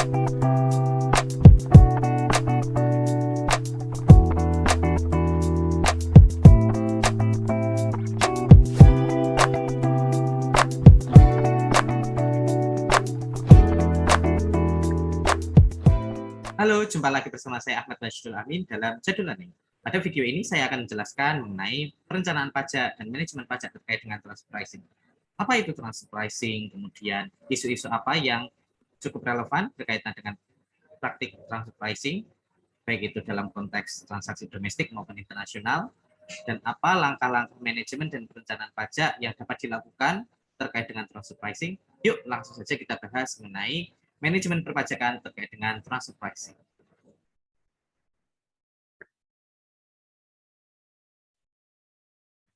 Halo, jumpa lagi bersama saya Ahmad Rashidul Amin dalam Jadul Learning. Pada video ini saya akan menjelaskan mengenai perencanaan pajak dan manajemen pajak terkait dengan transfer pricing. Apa itu transfer pricing, kemudian isu-isu apa yang cukup relevan berkaitan dengan praktik transfer pricing, baik itu dalam konteks transaksi domestik maupun internasional, dan apa langkah-langkah manajemen dan perencanaan pajak yang dapat dilakukan terkait dengan transfer pricing. Yuk langsung saja kita bahas mengenai manajemen perpajakan terkait dengan transfer pricing.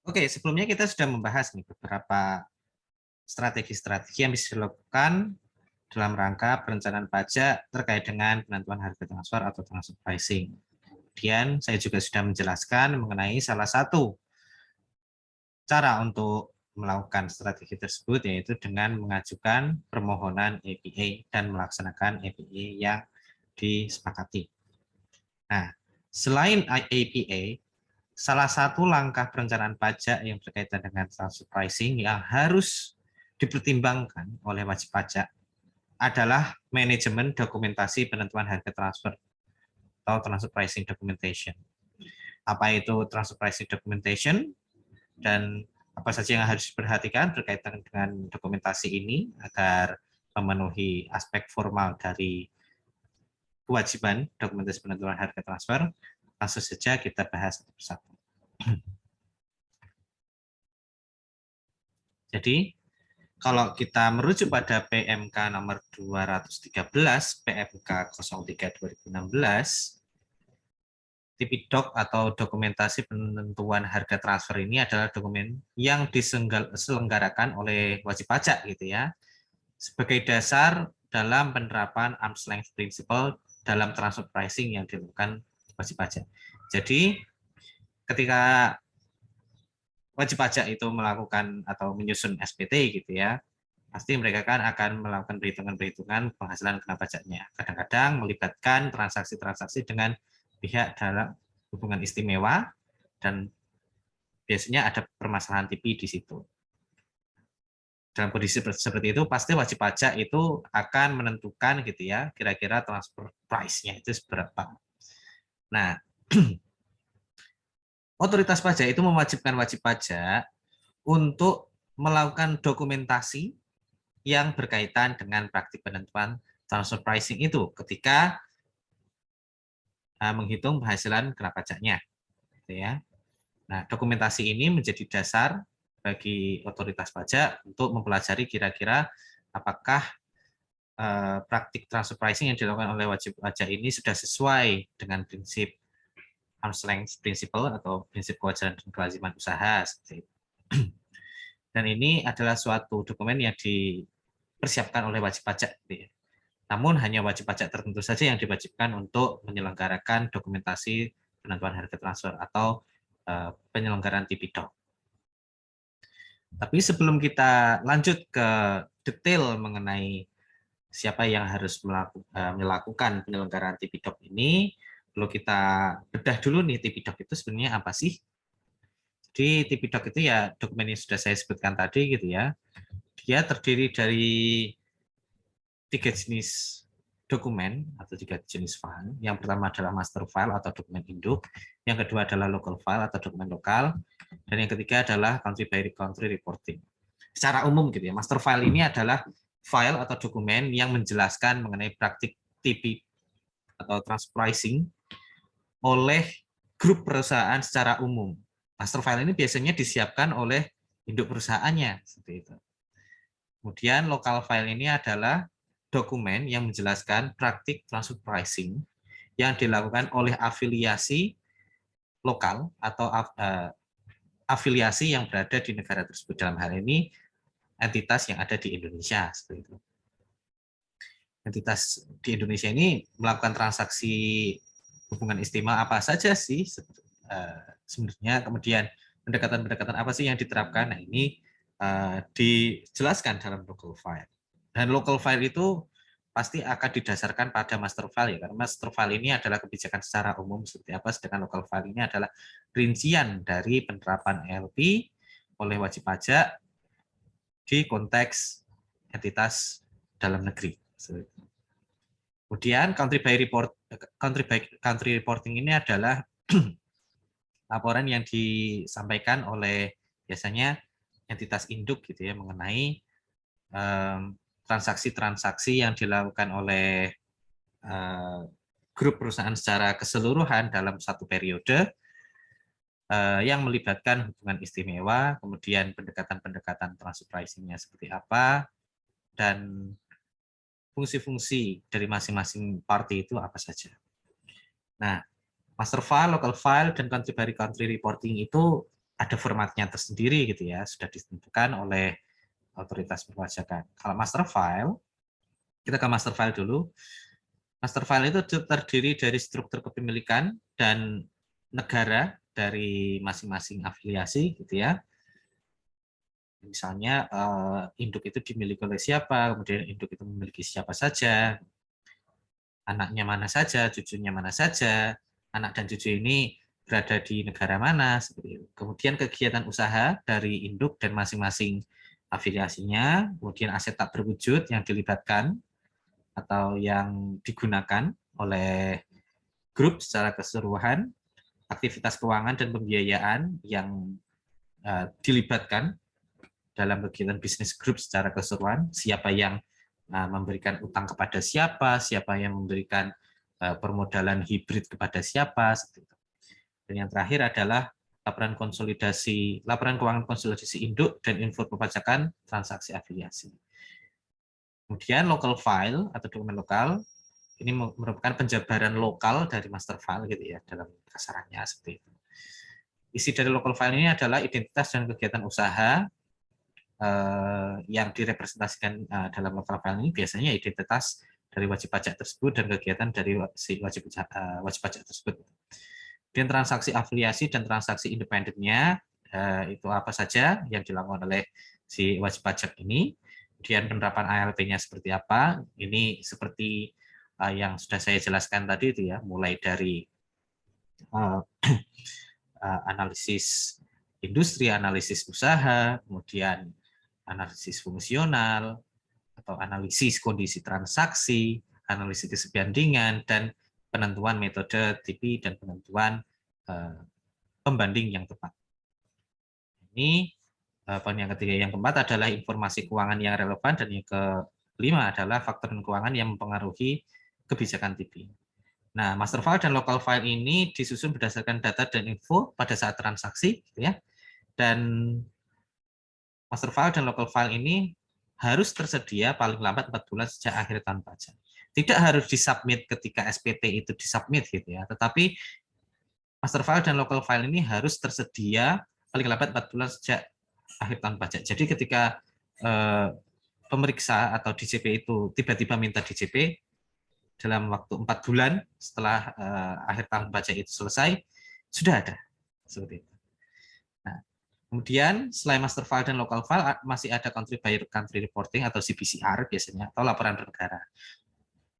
Oke, sebelumnya kita sudah membahas nih beberapa strategi-strategi yang bisa dilakukan dalam rangka perencanaan pajak terkait dengan penentuan harga transfer atau transfer pricing. Kemudian saya juga sudah menjelaskan mengenai salah satu cara untuk melakukan strategi tersebut, yaitu dengan mengajukan permohonan APA dan melaksanakan APA yang disepakati. Nah, selain APA, salah satu langkah perencanaan pajak yang berkaitan dengan transfer pricing yang harus dipertimbangkan oleh wajib pajak adalah manajemen dokumentasi penentuan harga transfer atau transfer pricing documentation. Apa itu transfer pricing documentation dan apa saja yang harus diperhatikan berkaitan dengan dokumentasi ini agar memenuhi aspek formal dari kewajiban dokumentasi penentuan harga transfer. Langsung saja kita bahas satu persatu. Jadi, kalau kita merujuk pada PMK nomor 213, PMK 03 2016, TPDoc atau dokumentasi penentuan harga transfer ini adalah dokumen yang diselenggarakan oleh wajib pajak gitu ya, sebagai dasar dalam penerapan arm's length principle dalam transfer pricing yang dilakukan wajib pajak. Jadi, ketika wajib pajak itu melakukan atau menyusun SPT gitu ya, pasti mereka kan akan melakukan perhitungan-perhitungan penghasilan kena pajaknya. Kadang-kadang melibatkan transaksi-transaksi dengan pihak dalam hubungan istimewa dan biasanya ada permasalahan TV di situ. Dalam kondisi seperti itu pasti wajib pajak itu akan menentukan gitu ya, kira-kira transfer price-nya itu seberapa. Nah, otoritas pajak itu mewajibkan wajib pajak untuk melakukan dokumentasi yang berkaitan dengan praktik penentuan transfer pricing itu ketika menghitung penghasilan kena pajaknya. Gitu ya. Nah, dokumentasi ini menjadi dasar bagi otoritas pajak untuk mempelajari kira-kira apakah praktik transfer pricing yang dilakukan oleh wajib pajak ini sudah sesuai dengan prinsip arm's length principle atau prinsip kewajaran dan kelaziman usaha. Dan ini adalah suatu dokumen yang dipersiapkan oleh wajib pajak. Namun hanya wajib pajak tertentu saja yang diwajibkan untuk menyelenggarakan dokumentasi penentuan harga transfer atau penyelenggaraan TPDoc. Tapi sebelum kita lanjut ke detail mengenai siapa yang harus melakukan penyelenggaraan TPDoc ini, perlu kita bedah dulu nih TPDoc itu sebenarnya apa sih? Jadi TPDoc itu ya dokumen yang sudah saya sebutkan tadi gitu ya. Dia terdiri dari 3 jenis dokumen atau 3 jenis file. Yang pertama adalah master file atau dokumen induk, yang kedua adalah local file atau dokumen lokal, dan yang ketiga adalah country by country reporting. Secara umum gitu ya, master file ini adalah file atau dokumen yang menjelaskan mengenai praktik TP atau transfer pricing oleh grup perusahaan secara umum. Master file ini biasanya disiapkan oleh induk perusahaannya seperti itu. Kemudian local file ini adalah dokumen yang menjelaskan praktik transfer pricing yang dilakukan oleh afiliasi lokal atau afiliasi yang berada di negara tersebut, dalam hal ini entitas yang ada di Indonesia seperti itu. Entitas di Indonesia ini melakukan transaksi hubungan istimewa apa saja sih sebenarnya, kemudian pendekatan-pendekatan apa sih yang diterapkan. Nah, ini dijelaskan dalam local file. Dan local file itu pasti akan didasarkan pada master file ya, karena master file ini adalah kebijakan secara umum seperti apa, sedangkan local file ini adalah rincian dari penerapan ALP oleh wajib pajak di konteks entitas dalam negeri. Kemudian country reporting ini adalah laporan yang disampaikan oleh biasanya entitas induk gitu ya mengenai transaksi-transaksi yang dilakukan oleh grup perusahaan secara keseluruhan dalam satu periode yang melibatkan hubungan istimewa, kemudian pendekatan-pendekatan transfer pricing-nya seperti apa, dan fungsi-fungsi dari masing-masing party itu apa saja. Nah, master file, local file, dan country by country reporting itu ada formatnya tersendiri gitu ya, sudah ditentukan oleh otoritas perpajakan. Kalau master file, kita ke master file dulu. Master file itu terdiri dari struktur kepemilikan dan negara dari masing-masing afiliasi gitu ya. Misalnya induk itu dimiliki oleh siapa, kemudian induk itu memiliki siapa saja, anaknya mana saja, cucunya mana saja, anak dan cucu ini berada di negara mana, seperti itu. Kemudian kegiatan usaha dari induk dan masing-masing afiliasinya, kemudian aset tak berwujud yang dilibatkan atau yang digunakan oleh grup secara keseluruhan, aktivitas keuangan dan pembiayaan yang dilibatkan dalam kegiatan bisnis grup secara keseluruhan, siapa yang memberikan utang kepada siapa, siapa yang memberikan permodalan hibrid kepada siapa. Dan yang terakhir adalah laporan keuangan konsolidasi induk dan info perpajakan transaksi afiliasi. Kemudian local file atau dokumen lokal ini merupakan penjabaran lokal dari master file gitu ya dalam kasarannya seperti itu. Isi dari local file ini adalah identitas dan kegiatan usaha yang direpresentasikan dalam local file ini biasanya identitas dari wajib pajak tersebut dan kegiatan dari si wajib pajak tersebut. Dan transaksi afiliasi dan transaksi independennya itu apa saja yang dilakukan oleh si wajib pajak ini. Kemudian penerapan ALP-nya seperti apa? Ini seperti yang sudah saya jelaskan tadi itu ya, mulai dari analisis industri, analisis usaha, kemudian analisis fungsional, atau analisis kondisi transaksi, analisis keserbandingan, dan penentuan metode TP dan penentuan pembanding yang tepat. Ini poin yang ketiga. Yang keempat adalah informasi keuangan yang relevan, dan yang kelima adalah faktor keuangan yang mempengaruhi kebijakan TP. Nah, master file dan local file ini disusun berdasarkan data dan info pada saat transaksi, gitu ya. Dan master file dan local file ini harus tersedia paling lambat 4 bulan sejak akhir tahun pajak. Tidak harus disubmit ketika SPT itu disubmit gitu ya, tetapi master file dan local file ini harus tersedia paling lambat 4 bulan sejak akhir tahun pajak. Jadi ketika pemeriksa atau DJP itu tiba-tiba minta DJP dalam waktu 4 bulan setelah akhir tahun pajak itu selesai, sudah ada. Seperti itu. Kemudian selain master file dan local file masih ada country by country reporting atau CBCR biasanya, atau laporan per negara.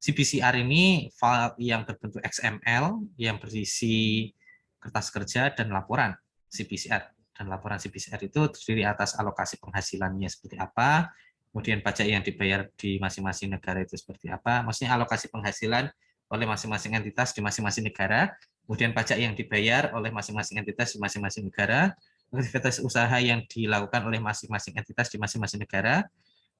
CBCR ini file yang berbentuk XML yang berisi kertas kerja dan laporan CBCR. Dan laporan CBCR itu terdiri atas alokasi penghasilannya seperti apa, kemudian pajak yang dibayar di masing-masing negara itu seperti apa, maksudnya alokasi penghasilan oleh masing-masing entitas di masing-masing negara, kemudian pajak yang dibayar oleh masing-masing entitas di masing-masing negara, aktivitas usaha yang dilakukan oleh masing-masing entitas di masing-masing negara,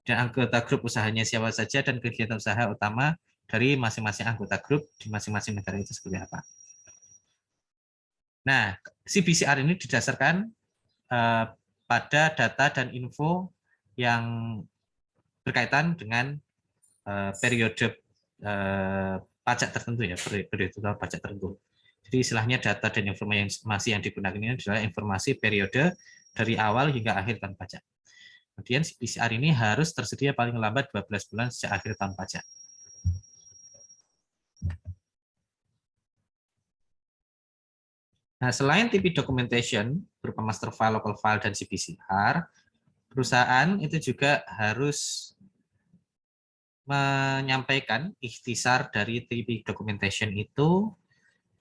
dan anggota grup usahanya siapa saja, dan kegiatan usaha utama dari masing-masing anggota grup di masing-masing negara itu seperti apa. Nah, CBCR ini didasarkan pada data dan info yang berkaitan dengan periode pajak tertentu ya, periode pajak tertentu. Jadi istilahnya data dan informasi yang digunakan ini adalah informasi periode dari awal hingga akhir tahun pajak. Kemudian CBCR ini harus tersedia paling lambat 12 bulan sejak akhir tahun pajak. Nah, selain TP documentation berupa master file, local file, dan CBCR, perusahaan itu juga harus menyampaikan ikhtisar dari TP documentation itu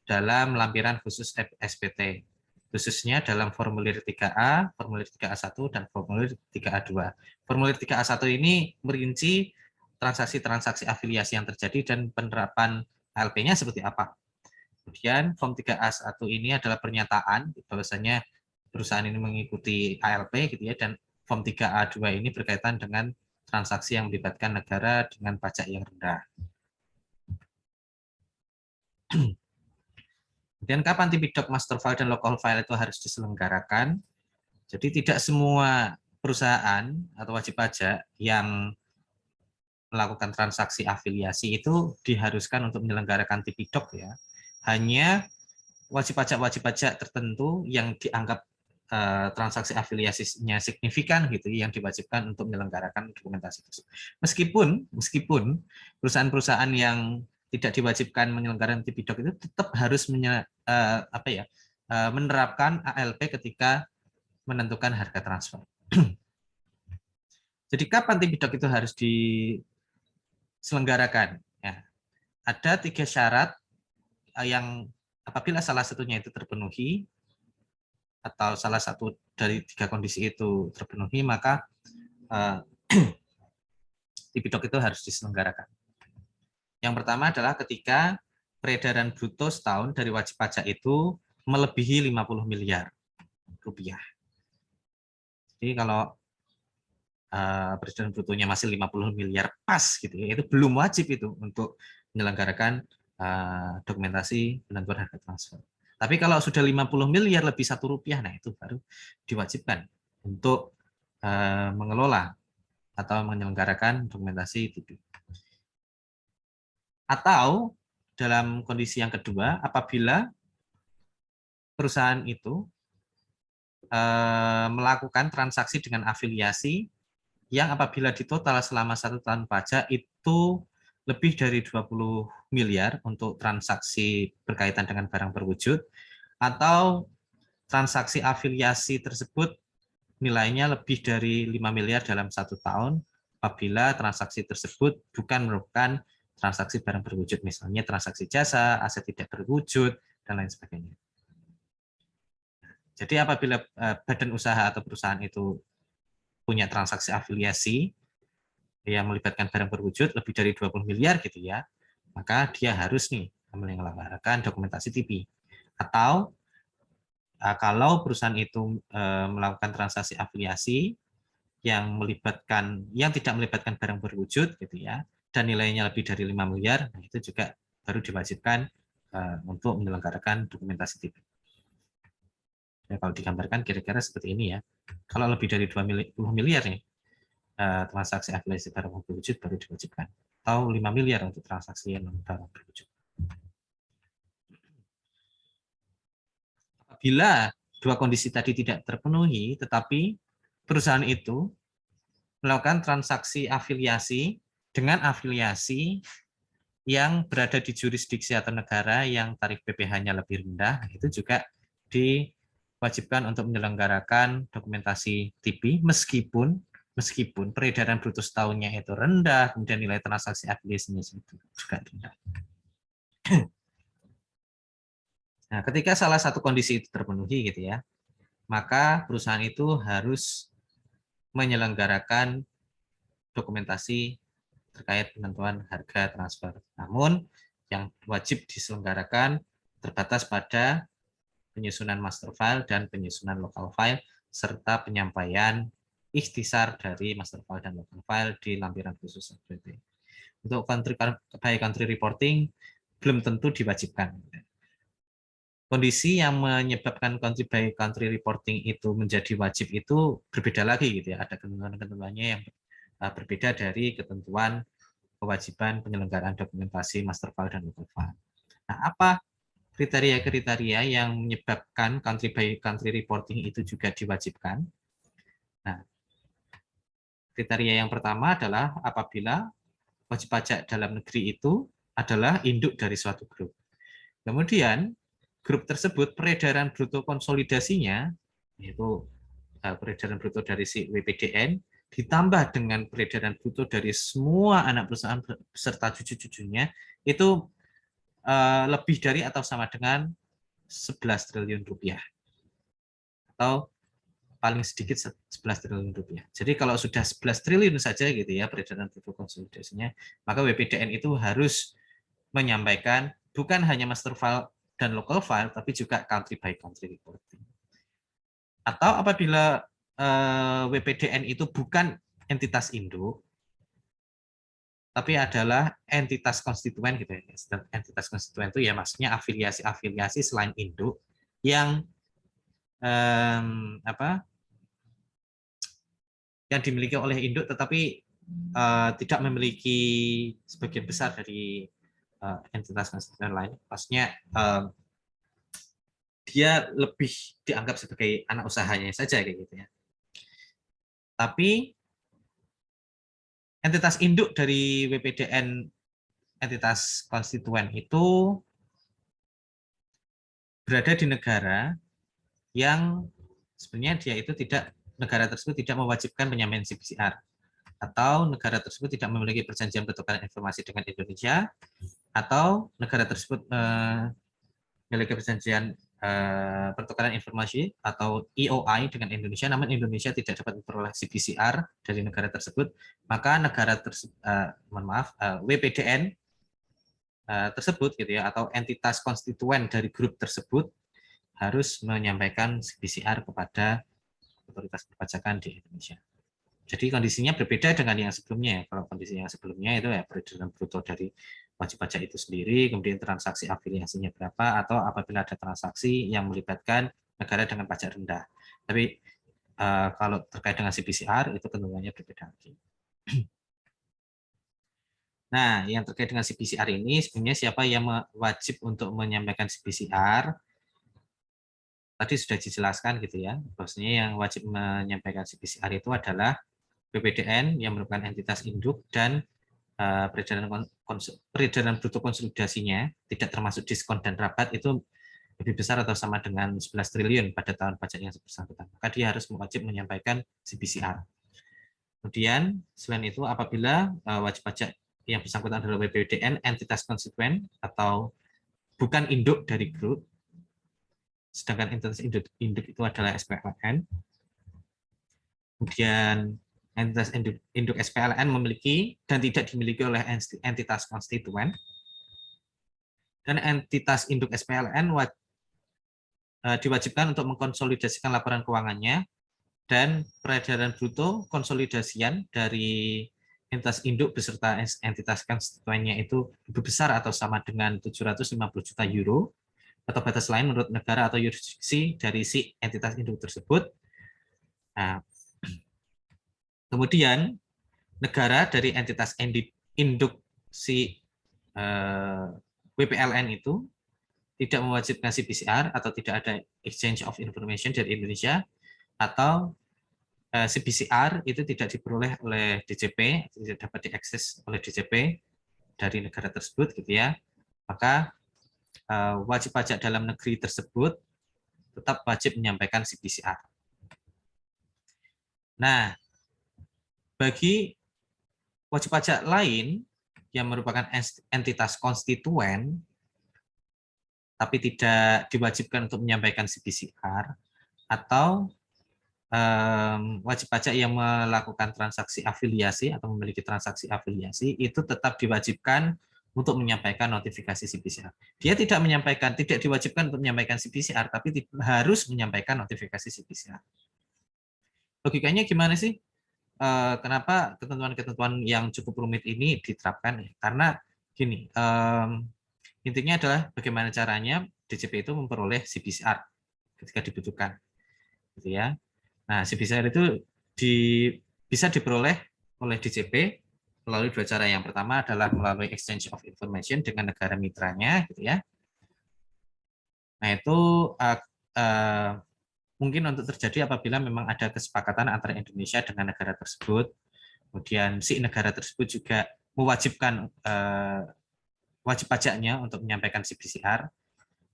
dalam lampiran khusus SPT, khususnya dalam formulir 3A, formulir 3A1, dan formulir 3A2. Formulir 3A1 ini merinci transaksi-transaksi afiliasi yang terjadi dan penerapan ALP-nya seperti apa. Kemudian form 3A1 ini adalah pernyataan bahwasanya perusahaan ini mengikuti ALP gitu ya, dan form 3A2 ini berkaitan dengan transaksi yang melibatkan negara dengan pajak yang rendah. Kemudian kapan TP-Doc master file dan local file itu harus diselenggarakan? Jadi tidak semua perusahaan atau wajib pajak yang melakukan transaksi afiliasi itu diharuskan untuk menyelenggarakan TP-Doc ya. Hanya wajib pajak tertentu yang dianggap transaksi afiliasinya signifikan gitu yang diwajibkan untuk menyelenggarakan dokumentasi tersebut. Meskipun perusahaan-perusahaan yang tidak diwajibkan menyelenggarakan TP-Doc itu tetap harus menerapkan ALP ketika menentukan harga transfer. Jadi kapan TP-Doc itu harus diselenggarakan? Ya, ada 3 syarat yang apabila salah satunya itu terpenuhi atau salah satu dari 3 kondisi itu terpenuhi, maka TP-Doc itu harus diselenggarakan. Yang pertama adalah ketika peredaran bruto setahun dari wajib pajak itu melebihi 50 miliar rupiah. Jadi kalau peredaran brutonya masih 50 miliar pas gitu ya, itu belum wajib itu untuk menyelenggarakan dokumentasi penentuan harga transfer. Tapi kalau sudah 50 miliar lebih Rp1, nah itu baru diwajibkan untuk mengelola atau menyelenggarakan dokumentasi TP. Atau dalam kondisi yang kedua, apabila perusahaan itu melakukan transaksi dengan afiliasi yang apabila ditotal selama 1 tahun pajak itu lebih dari 20 miliar untuk transaksi berkaitan dengan barang berwujud, atau transaksi afiliasi tersebut nilainya lebih dari 5 miliar dalam 1 tahun apabila transaksi tersebut bukan merupakan transaksi barang berwujud, misalnya transaksi jasa, aset tidak berwujud, dan lain sebagainya. Jadi apabila badan usaha atau perusahaan itu punya transaksi afiliasi yang melibatkan barang berwujud lebih dari 20 miliar gitu ya, maka dia harus nih menyelenggarakan dokumentasi TP. Atau kalau perusahaan itu melakukan transaksi afiliasi yang tidak melibatkan barang berwujud gitu ya, dan nilainya lebih dari 5 miliar, nah itu juga baru diwajibkan untuk menyelenggarakan dokumentasi TP. Ya, kalau digambarkan kira-kira seperti ini ya. Kalau lebih dari 20 miliar nih, transaksi afiliasi barang berwujud baru diwajibkan. Atau 5 miliar untuk transaksi yang barang berwujud. Apabila 2 kondisi tadi tidak terpenuhi, tetapi perusahaan itu melakukan transaksi afiliasi dengan afiliasi yang berada di jurisdiksi atau negara yang tarif PPh-nya lebih rendah, itu juga diwajibkan untuk menyelenggarakan dokumentasi TP meskipun peredaran bruto setahunnya itu rendah, kemudian nilai transaksi afiliasinya juga rendah. Nah, ketika salah satu kondisi itu terpenuhi gitu ya, maka perusahaan itu harus menyelenggarakan dokumentasi terkait penentuan harga transfer. Namun yang wajib diselenggarakan terbatas pada penyusunan master file dan penyusunan local file serta penyampaian ikhtisar dari master file dan local file di lampiran khusus SPT. Untuk by country reporting belum tentu diwajibkan. Kondisi yang menyebabkan country by country reporting itu menjadi wajib itu berbeda lagi gitu ya. Ada ketentuan-ketentuannya yang berbeda dari ketentuan kewajiban penyelenggaraan dokumentasi master file dan local file. Nah, apa kriteria-kriteria yang menyebabkan country by country reporting itu juga diwajibkan? Nah, kriteria yang pertama adalah apabila wajib pajak dalam negeri itu adalah induk dari suatu grup. Kemudian, grup tersebut peredaran bruto konsolidasinya, yaitu peredaran bruto dari si WPDN, ditambah dengan peredaran bruto dari semua anak perusahaan beserta cucu-cucunya, itu lebih dari atau sama dengan 11 triliun rupiah. Atau paling sedikit 11 triliun rupiah. Jadi kalau sudah 11 triliun saja gitu ya peredaran bruto konsolidasinya, maka WPDN itu harus menyampaikan bukan hanya master file dan local file, tapi juga country by country reporting. Atau apabila WPDN itu bukan entitas induk, tapi adalah entitas konstituen gitu ya. Entitas konstituen itu ya maksudnya afiliasi-afiliasi selain induk yang yang dimiliki oleh induk tetapi tidak memiliki sebagian besar dari entitas konstituen lain. Maksudnya dia lebih dianggap sebagai anak usahanya saja kayak gitu ya. Tapi entitas induk dari WPDN entitas konstituen itu berada di negara yang sebenarnya dia itu negara tersebut tidak mewajibkan penyampaian CBCR, atau negara tersebut tidak memiliki perjanjian pertukaran informasi dengan Indonesia, atau negara tersebut memiliki perjanjian pertukaran informasi atau EOI dengan Indonesia, namun Indonesia tidak dapat memperoleh CBCR dari negara tersebut, maka negara tersebut, WPDN tersebut gitu ya, atau entitas konstituen dari grup tersebut harus menyampaikan CBCR kepada otoritas perpajakan di Indonesia. Jadi kondisinya berbeda dengan yang sebelumnya. Kalau kondisi yang sebelumnya itu ya peredaran bruto dari wajib pajak itu sendiri, kemudian transaksi afiliasinya berapa, atau apabila ada transaksi yang melibatkan negara dengan pajak rendah. Tapi kalau terkait dengan CBCR itu ketentuannya berbeda lagi. Nah, yang terkait dengan CBCR ini sebenarnya siapa yang wajib untuk menyampaikan CBCR? Tadi sudah dijelaskan gitu ya, bahwasanya yang wajib menyampaikan CBCR itu adalah BPDN yang merupakan entitas induk dan peredaran bruto konsolidasinya tidak termasuk diskon dan rabat itu lebih besar atau sama dengan 11 triliun pada tahun pajak yang bersangkutan. Maka dia harus wajib menyampaikan CBCR. Kemudian selain itu apabila wajib pajak yang bersangkutan adalah WPDN entitas konstituen atau bukan induk dari grup, sedangkan entitas induk itu adalah SPLN. Kemudian entitas induk SPLN memiliki dan tidak dimiliki oleh entitas konstituen. Dan entitas induk SPLN diwajibkan untuk mengkonsolidasikan laporan keuangannya dan peredaran bruto konsolidasian dari entitas induk beserta entitas konstituennya itu lebih besar atau sama dengan 750 juta euro atau batas lain menurut negara atau yurisdiksi dari si entitas induk tersebut. Nah, kemudian negara dari entitas induk si WPLN itu tidak mewajibkan CBCR atau tidak ada exchange of information dari Indonesia, atau CBCR itu tidak diperoleh oleh DJP, tidak dapat diakses oleh DJP dari negara tersebut gitu ya, maka wajib pajak dalam negeri tersebut tetap wajib menyampaikan CBCR. Nah, bagi wajib pajak lain yang merupakan entitas konstituen tapi tidak diwajibkan untuk menyampaikan CBCR, atau wajib pajak yang melakukan transaksi afiliasi atau memiliki transaksi afiliasi itu tetap diwajibkan untuk menyampaikan notifikasi CBCR. Dia tidak diwajibkan untuk menyampaikan CBCR, tapi harus menyampaikan notifikasi CBCR. Logikanya gimana sih? Kenapa ketentuan-ketentuan yang cukup rumit ini diterapkan? Karena gini, intinya adalah bagaimana caranya DJP itu memperoleh CBCR ketika dibutuhkan, gitu ya. Nah, CBCR itu bisa diperoleh oleh DJP melalui dua cara. Yang pertama adalah melalui exchange of information dengan negara mitranya, gitu ya. Nah, itu mungkin untuk terjadi apabila memang ada kesepakatan antara Indonesia dengan negara tersebut. Kemudian si negara tersebut juga mewajibkan wajib pajaknya untuk menyampaikan CBCR,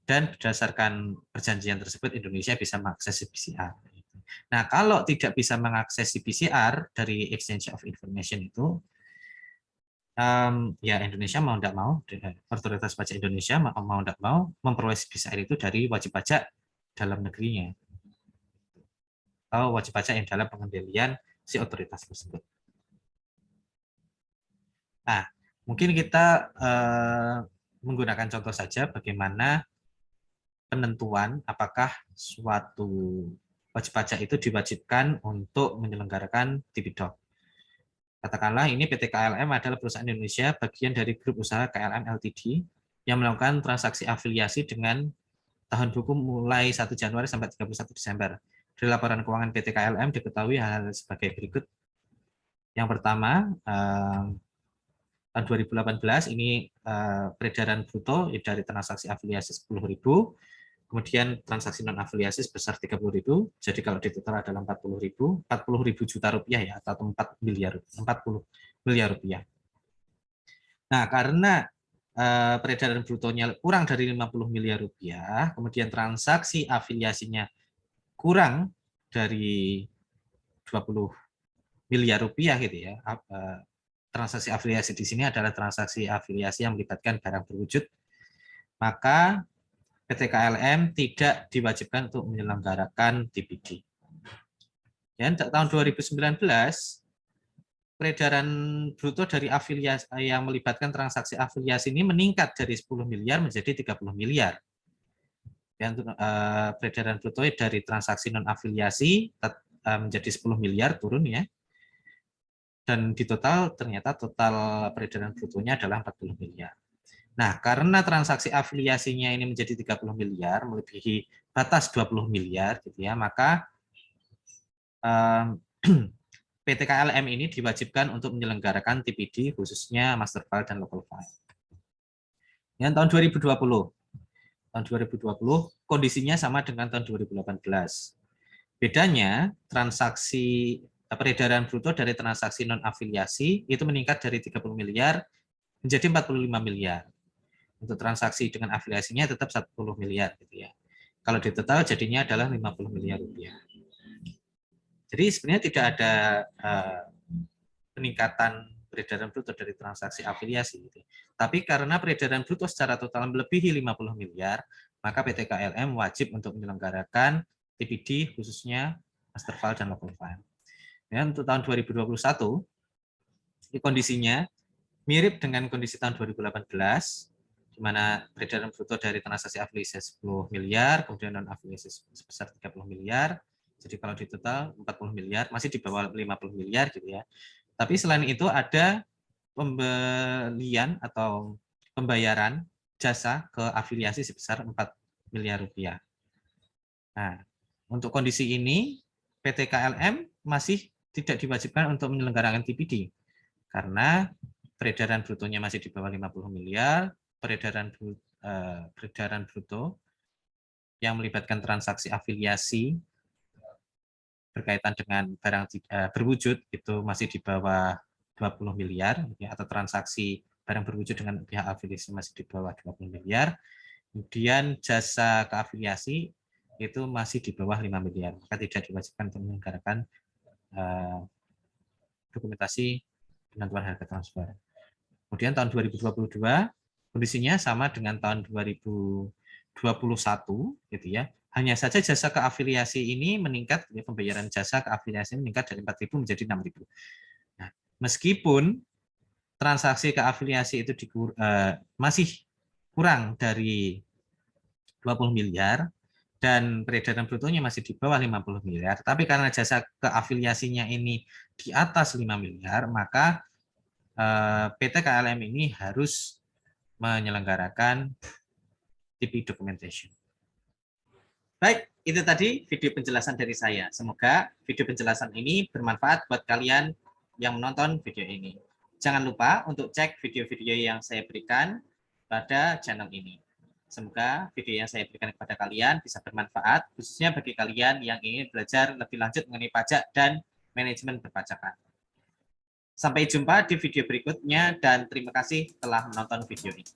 dan berdasarkan perjanjian tersebut Indonesia bisa mengakses CBCR. Nah, kalau tidak bisa mengakses PCR dari Exchange of Information itu, ya Indonesia mau tidak mau, otoritas pajak Indonesia mau tidak mau memperoleh PCR itu dari wajib pajak dalam negerinya, atau wajib pajak yang dalam pengendalian si otoritas tersebut. Nah, mungkin kita menggunakan contoh saja bagaimana penentuan apakah suatu wajib pajak itu diwajibkan untuk menyelenggarakan Tipidoc. Katakanlah ini PT KLM adalah perusahaan Indonesia bagian dari grup usaha KLM Ltd yang melakukan transaksi afiliasi dengan tahun hukum mulai 1 Januari sampai 31 Desember. Dari laporan keuangan PT KLM diketahui hal sebagai berikut. Yang pertama, tahun 2018 ini peredaran bruto dari transaksi afiliasi 10.000, kemudian transaksi non afiliasi sebesar 30.000. Jadi kalau di total adalah 40.000 juta rupiah ya, atau 40 miliar rupiah. Nah, karena peredaran brutonya kurang dari 50 miliar rupiah, kemudian transaksi afiliasinya kurang dari 20 miliar rupiah gitu ya. Transaksi afiliasi di sini adalah transaksi afiliasi yang melibatkan barang berwujud, maka PT KLM tidak diwajibkan untuk menyelenggarakan TPD. Dan tahun 2019, peredaran bruto dari afiliasi yang melibatkan transaksi afiliasi ini meningkat dari 10 miliar menjadi 30 miliar. Dan peredaran bruto dari transaksi non afiliasi menjadi 10 miliar turun ya. Dan di total ternyata total peredaran brutonya adalah 40 miliar. Nah, karena transaksi afiliasinya ini menjadi 30 miliar, melebihi batas 20 miliar gitu ya, maka PT KLM ini diwajibkan untuk menyelenggarakan TPD khususnya master file dan local file. Yang tahun 2020. Tahun 2020 kondisinya sama dengan tahun 2018. Bedanya transaksi peredaran bruto dari transaksi non afiliasi itu meningkat dari 30 miliar menjadi 45 miliar. Untuk transaksi dengan afiliasinya tetap 10 miliar gitu ya. Kalau di total jadinya adalah 50 miliar rupiah. Jadi sebenarnya tidak ada peningkatan peredaran bruto dari transaksi afiliasi gitu. Tapi karena peredaran bruto secara total melebihi 50 miliar, maka PT KLM wajib untuk menyelenggarakan TPD khususnya master file dan local file. Ya, untuk tahun 2021, ini kondisinya mirip dengan kondisi tahun 2018, di mana peredaran bruto dari transaksi afiliasi 10 miliar, kemudian non afiliasi sebesar 30 miliar. Jadi kalau di total 40 miliar, masih di bawah 50 miliar gitu ya. Tapi selain itu ada pembelian atau pembayaran jasa ke afiliasi sebesar 4 miliar rupiah. Nah, untuk kondisi ini PT KLM masih tidak diwajibkan untuk menyelenggarakan TPD karena peredaran brutonya masih di bawah 50 miliar, peredaran bruto yang melibatkan transaksi afiliasi berkaitan dengan barang berwujud itu masih di bawah 20 miliar ya, atau transaksi barang berwujud dengan pihak afiliasi masih di bawah 20 miliar. Kemudian jasa keafiliasi itu masih di bawah 5 miliar, maka tidak diwajibkan untuk menyelenggarakan dokumentasi penentuan harga transfer. Kemudian tahun 2022 kondisinya sama dengan tahun 2021 gitu ya. Hanya saja jasa keafiliasi ini meningkat, ya, pembayaran jasa keafiliasi meningkat dari 4.000 menjadi 6.000. Nah, meskipun transaksi keafiliasi itu masih kurang dari 20 miliar dan peredaran brutonya masih di bawah 50 miliar, tapi karena jasa keafiliasinya ini di atas 5 miliar, maka PT KLM ini harus menyelenggarakan TP documentation. Baik, itu tadi video penjelasan dari saya. Semoga video penjelasan ini bermanfaat buat kalian yang menonton video ini. Jangan lupa untuk cek video-video yang saya berikan pada channel ini. Semoga video yang saya berikan kepada kalian bisa bermanfaat, khususnya bagi kalian yang ingin belajar lebih lanjut mengenai pajak dan manajemen perpajakan. Sampai jumpa di video berikutnya dan terima kasih telah menonton video ini.